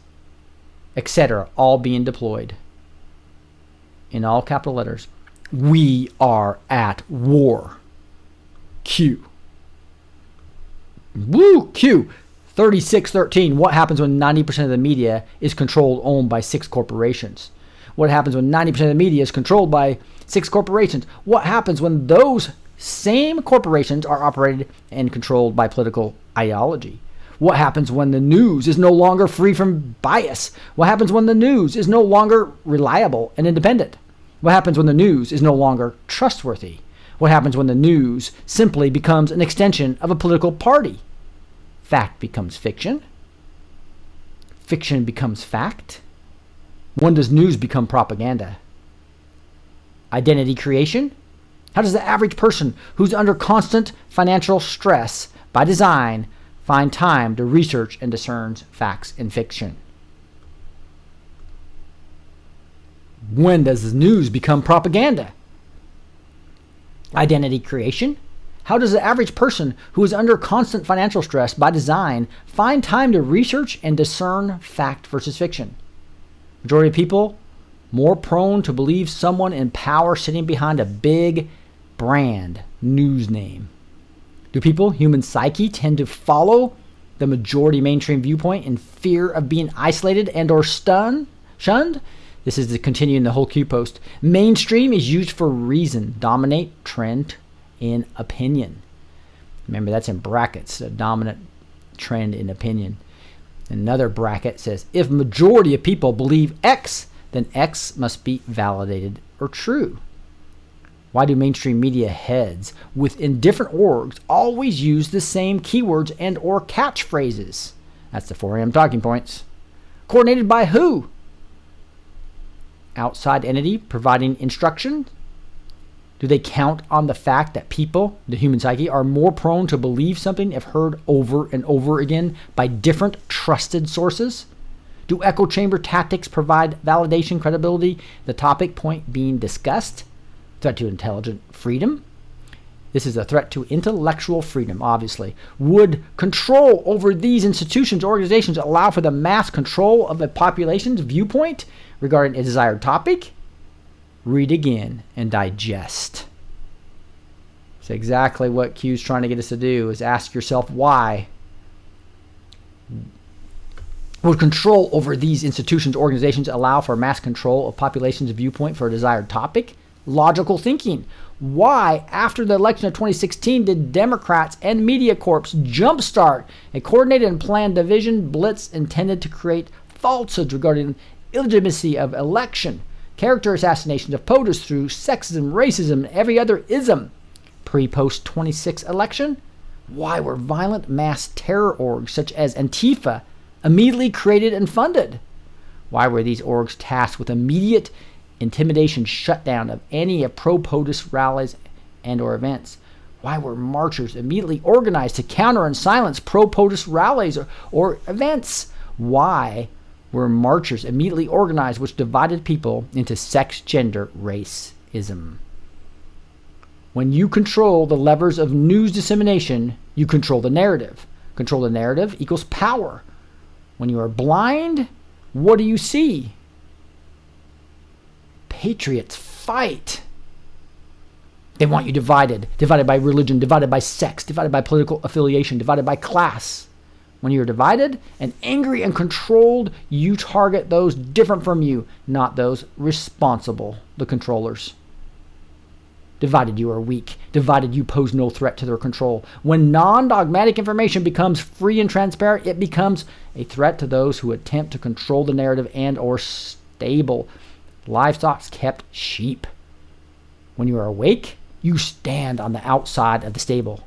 etc. all being deployed. In all capital letters. We are at war. Q. Woo! Q. 3613. What happens when 90% of the media is controlled, owned by 6 corporations? What happens when 90% of the media is controlled by 6 corporations? What happens when those same corporations are operated and controlled by political ideology? What happens when the news is no longer free from bias? What happens when the news is no longer reliable and independent? What happens when the news is no longer trustworthy? What happens when the news simply becomes an extension of a political party? Fact becomes fiction. Fiction becomes fact. When does news become propaganda? Identity creation? How does the average person who's under constant financial stress by design find time to research and discern facts and fiction? When does the news become propaganda? Identity creation? How does the average person who is under constant financial stress by design find time to research and discern fact versus fiction? Majority of people more prone to believe someone in power sitting behind a big brand news name. Do people, human psyche, tend to follow the majority mainstream viewpoint in fear of being isolated and or shunned? This is to continue in the whole Q post. Mainstream is used for reason. Dominate, trend, in opinion. Remember, that's in brackets, a dominant trend in opinion. Another bracket says, if majority of people believe X, then X must be validated or true. Why do mainstream media heads within different orgs always use the same keywords and or catchphrases? That's the 4 a.m. talking points. Coordinated by who? Outside entity providing instruction? Do they count on the fact that people, the human psyche, are more prone to believe something if heard over and over again by different trusted sources? Do echo chamber tactics provide validation, credibility, the topic point being discussed? Threat to intelligent freedom? This is a threat to intellectual freedom, obviously. Would control over these institutions, organizations allow for the mass control of a population's viewpoint regarding a desired topic? Read again and digest. It's exactly what Q's trying to get us to do, is ask yourself why. Would control over these institutions, organizations allow for mass control of population's viewpoint for a desired topic? Logical thinking. Why, after the election of 2016, did Democrats and media corps jumpstart a coordinated and planned division blitz intended to create falsehoods regarding illegitimacy of election, character assassinations of POTUS through sexism, racism, and every other ism? Pre-post 26 election? Why were violent mass terror orgs such as Antifa immediately created and funded? Why were these orgs tasked with immediate intimidation shutdown of any pro-POTUS rallies and or events? Why were marchers immediately organized to counter and silence pro-POTUS rallies or events? Why were marchers immediately organized which divided people into sex, gender, racism? When you control the levers of news dissemination, you control the narrative. Control the narrative equals power. When you are blind, what do you see? Patriots fight. They want you divided. Divided by religion, divided by sex, divided by political affiliation, divided by class. When you're divided and angry and controlled, you target those different from you, not those responsible, the controllers. Divided, you are weak. Divided, you pose no threat to their control. When non-dogmatic information becomes free and transparent, it becomes a threat to those who attempt to control the narrative and or stable. Livestock's kept sheep. When you are awake, you stand on the outside of the stable.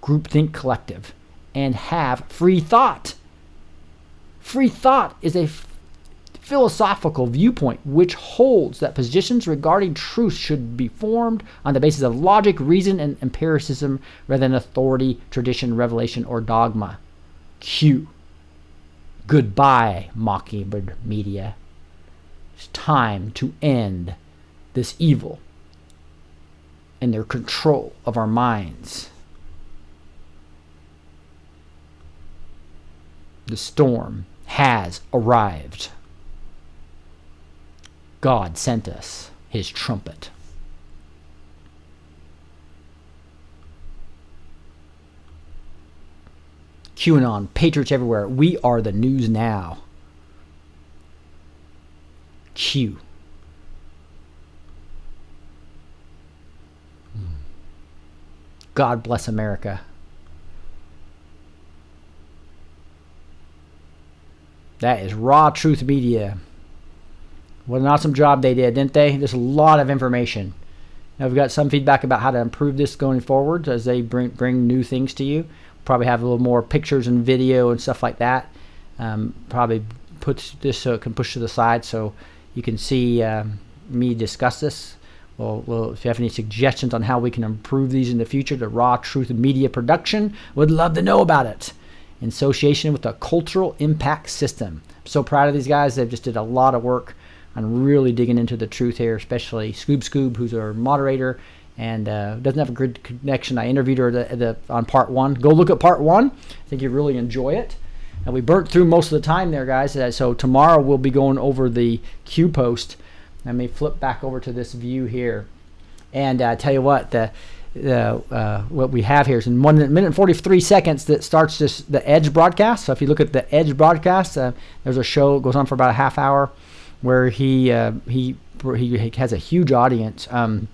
Groupthink collective. And have free thought. Free thought is a philosophical viewpoint which holds that positions regarding truth should be formed on the basis of logic, reason, and empiricism rather than authority, tradition, revelation, or dogma. Q. Goodbye, Mockingbird media. It's time to end this evil and their control of our minds. The storm has arrived. God sent us his trumpet. QAnon, patriots everywhere. We are the news now. Q. God bless America. That is Raw Truth Media. What an awesome job they did, didn't they? There's a lot of information. Now, we've got some feedback about how to improve this going forward as they bring new things to you. Probably have a little more pictures and video and stuff like that. Probably put this so it can push to the side so you can see me discuss this. Well, if you have any suggestions on how we can improve these in the future, the Raw Truth Media production, would love to know about it. In association with the Cultural Impact System. I'm so proud of these guys. They've just did a lot of work on really digging into the truth here, especially Scoob, who's our moderator and doesn't have a good connection. I interviewed her on part 1. Go look at part 1. I think you really enjoy it. And we burnt through most of the time there, guys. So tomorrow we'll be going over the Q post. Let me flip back over to this view here. And tell you what, what we have here is in 1 minute and 43 seconds that starts the Edge broadcast. So if you look at the Edge broadcast, there's a show that goes on for about a half hour where he has a huge audience and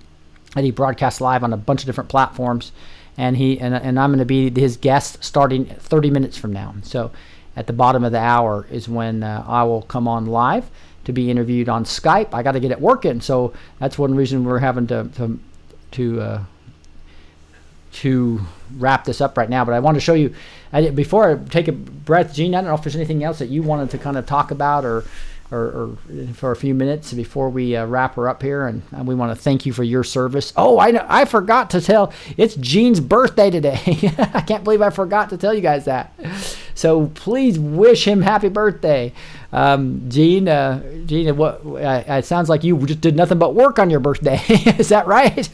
he broadcasts live on a bunch of different platforms, and I'm going to be his guest starting 30 minutes from now. So at the bottom of the hour is when I will come on live to be interviewed on Skype. I got to get it working, so that's one reason we're having to wrap this up right now. But I want to show you, before I take a breath, Gene, I don't know if there's anything else that you wanted to kind of talk about or for a few minutes before we wrap her up here, and we want to thank you for your service. Oh, I forgot to tell, it's Gene's birthday today. I can't believe I forgot to tell you guys that. So please wish him happy birthday. Gene, it sounds like you just did nothing but work on your birthday. Is that right?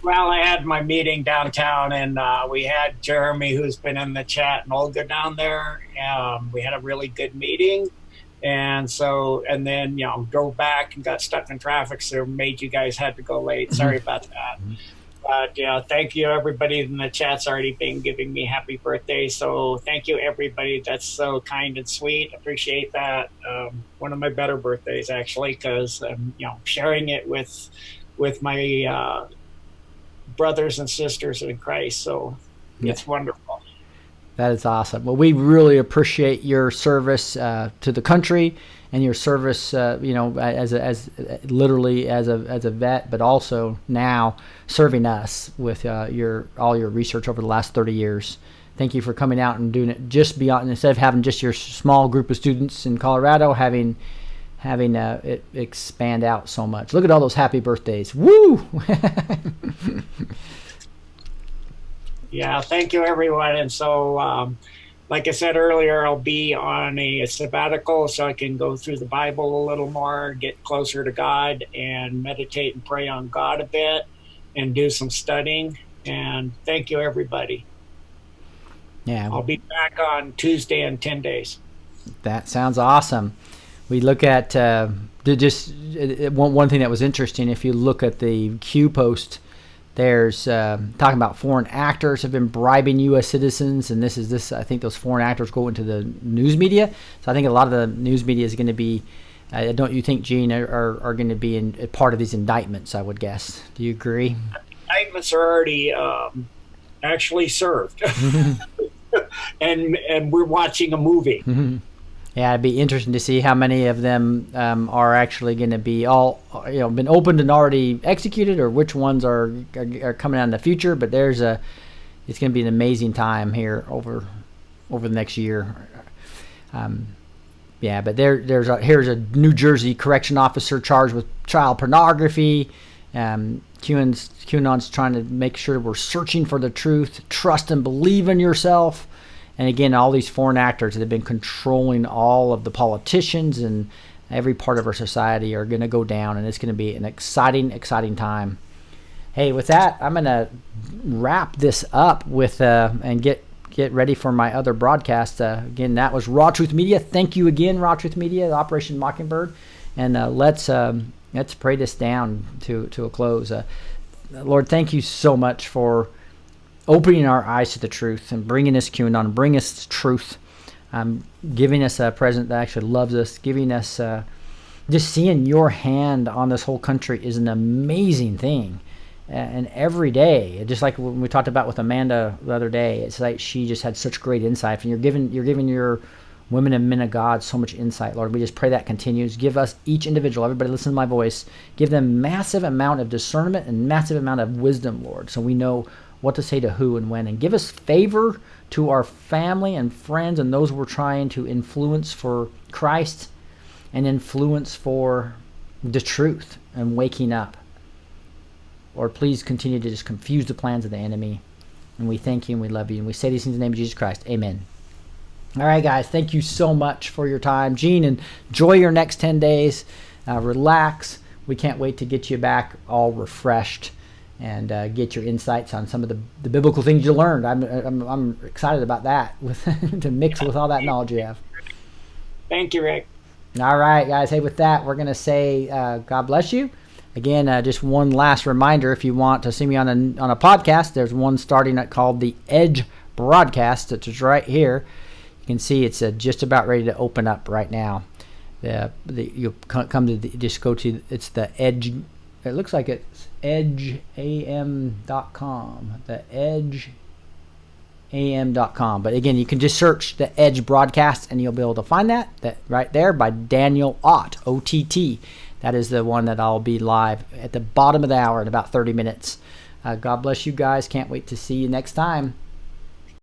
Well, I had my meeting downtown, and we had Jeremy, who's been in the chat, and Olga down there. We had a really good meeting. And then, drove back and got stuck in traffic, so made you guys had to go late. Sorry about that. But thank you, everybody in the chat's already been giving me happy birthday. So thank you, everybody. That's so kind and sweet. Appreciate that. One of my better birthdays, actually, because I'm sharing it with my brothers and sisters in Christ. So it's wonderful. That is awesome. Well, we really appreciate your service to the country and your service, as literally as a vet, but also now serving us with all your research over the last 30 years. Thank you for coming out and doing it just beyond, instead of having just your small group of students in Colorado, having it expand out so much. Look at all those happy birthdays. Woo! Yeah, thank you, everyone. And so, like I said earlier, I'll be on a sabbatical so I can go through the Bible a little more, get closer to God, and meditate and pray on God a bit, and do some studying. And thank you, everybody. Yeah, I'll be back on Tuesday in 10 days. That sounds awesome. We look at one thing that was interesting. If you look at the Q post, there's talking about foreign actors have been bribing U.S. citizens, and this. I think those foreign actors go into the news media. So I think a lot of the news media is going to be. Don't you think, Gene, are going to be in part of these indictments? I would guess. Do you agree? Indictments are already actually served, and we're watching a movie. Mm-hmm. Yeah, it'd be interesting to see how many of them are actually going to be all, been opened and already executed, or which ones are coming out in the future. But it's going to be an amazing time here over the next year. But here's a New Jersey correction officer charged with child pornography. QAnon's trying to make sure we're searching for the truth. Trust and believe in yourself. And again, all these foreign actors that have been controlling all of the politicians and every part of our society are going to go down, and it's going to be an exciting, exciting time. Hey, with that, I'm going to wrap this up with and get ready for my other broadcast. Again, that was Raw Truth Media. Thank you again, Raw Truth Media, Operation Mockingbird, and let's pray this down to a close. Lord, thank you so much for opening our eyes to the truth and bringing us QAnon, bringing us truth, giving us a president that actually loves us, giving us just seeing your hand on this whole country is an amazing thing. And every day, just like when we talked about with Amanda the other day, it's like she just had such great insight. And you're giving your women and men of God so much insight, Lord. We just pray that continues. Give us, each individual, everybody listen to my voice, give them massive amount of discernment and massive amount of wisdom, Lord, so we know what to say to who and when, and give us favor to our family and friends and those we're trying to influence for Christ and influence for the truth and waking up. Lord, please continue to just confuse the plans of the enemy. And we thank you and we love you. And we say these things in the name of Jesus Christ. Amen. All right, guys, thank you so much for your time. Gene, enjoy your next 10 days. Relax. We can't wait to get you back all refreshed and get your insights on some of the biblical things you learned. I'm excited about that to mix with all that knowledge you have. Thank you, Rick. All right, guys. Hey, with that, we're going to say God bless you. Again, just one last reminder, if you want to see me on a podcast, there's one starting called the Edge Broadcast. It's right here. You can see it's just about ready to open up right now. You'll come to just go to, it's the Edge. It looks like it's edgeam.com. The edgeam.com. But again, you can just search the Edge Broadcast and you'll be able to find that right there by Daniel Ott, OTT. That is the one that I'll be live at the bottom of the hour in about 30 minutes. God bless you guys. Can't wait to see you next time.